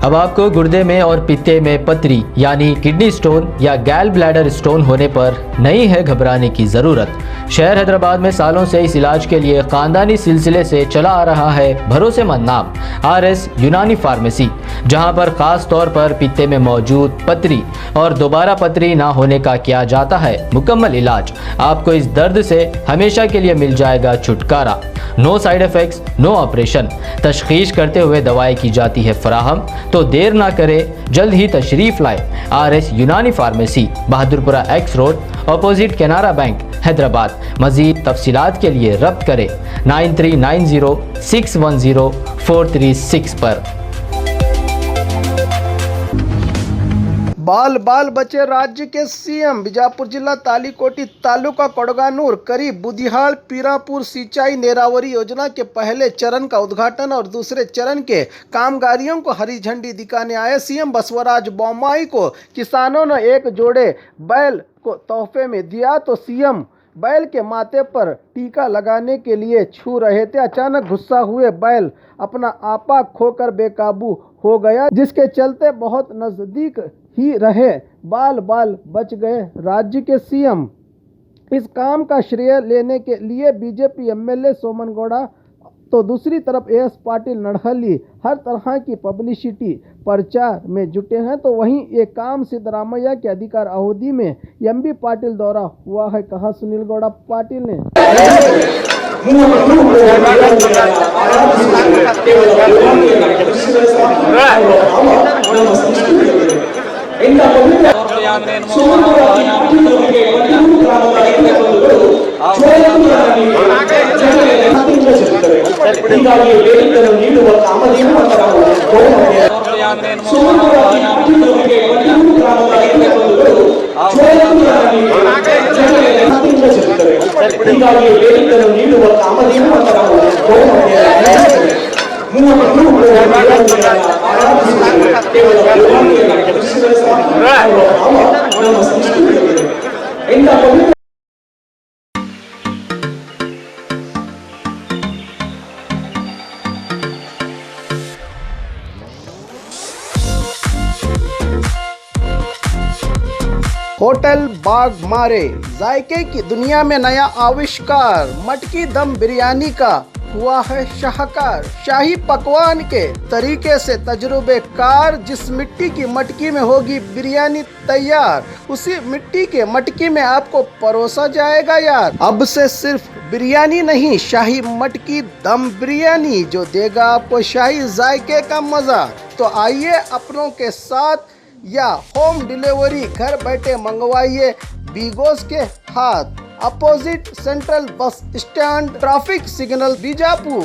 अब आपको गुर्दे में और पित्ते में पथरी यानी किडनी स्टोन या गैल ब्लैडर स्टोन होने पर नहीं है घबराने की ज़रूरत। शहर हैदराबाद में सालों से इस इलाज के लिए खानदानी सिलसिले से चला आ रहा है भरोसेमंद नाम RS यूनानी फार्मेसी, जहां पर खास तौर पर पित्ते में मौजूद पथरी और दोबारा पथरी ना होने का किया जाता है मुकम्मल इलाज। आपको इस दर्द से हमेशा के लिए मिल जाएगा छुटकारा। No side effects, no operation. तशखीस करते हुए दवाएं की जाती है फराहम। तो देर ना करें, जल्द ही तशरीफ लाए RS यूनानी pharmacy, Bahadurpura X road, opposite Canara bank, Hyderabad. मज़ीद तफसीलात के लिए रब्त करें 9390610436 पर। बाल बाल बचे राज्य के CM। बीजापुर जिला तालीकोटी तालुका कोडगानूर करीब बुदिहाल पीरापुर सिंचाई नेरावरी योजना के पहले चरण का उद्घाटन और दूसरे चरण के कामगारियों को हरी झंडी दिखाने आए CM बसवराज बोम्मई को किसानों ने एक जोड़े बैल को तोहफे में दिया तो CM बैल के माथे पर टीका लगाने के लिए छू रहे थे। अचानक गुस्सा हुए बैल अपना आपा खोकर बेकाबू हो गया, जिसके चलते बहुत नज़दीक ही रहे बाल बाल बच गए राज्य के CM। इस काम का श्रेय लेने के लिए बीजेपी MLA सोमन गौड़ा तो दूसरी तरफ AS पाटिल नड़हली हर तरह की पब्लिसिटी प्रचार में जुटे हैं। तो वहीं ये काम सिद्धरामैया के अधिकार अवधि में MB पाटिल द्वारा हुआ है, कहा सुनील गौड़ा पाटिल ने। होटल बाग मारे जायके की दुनिया में नया आविष्कार, मटकी दम बिरयानी का हुआ है शाहकार। शाही पकवान के तरीके से तजुर्बेकार, जिस मिट्टी की मटकी में होगी बिरयानी तैयार, उसी मिट्टी के मटकी में आपको परोसा जाएगा यार। अब से सिर्फ बिरयानी नहीं, शाही मटकी दम बिरयानी जो देगा आपको शाही जायके का मजा। तो आइए अपनों के साथ या होम डिलीवरी घर बैठे मंगवाइए बीगोस के हाथ, opposite central bus stand, traffic signal, Bijapur.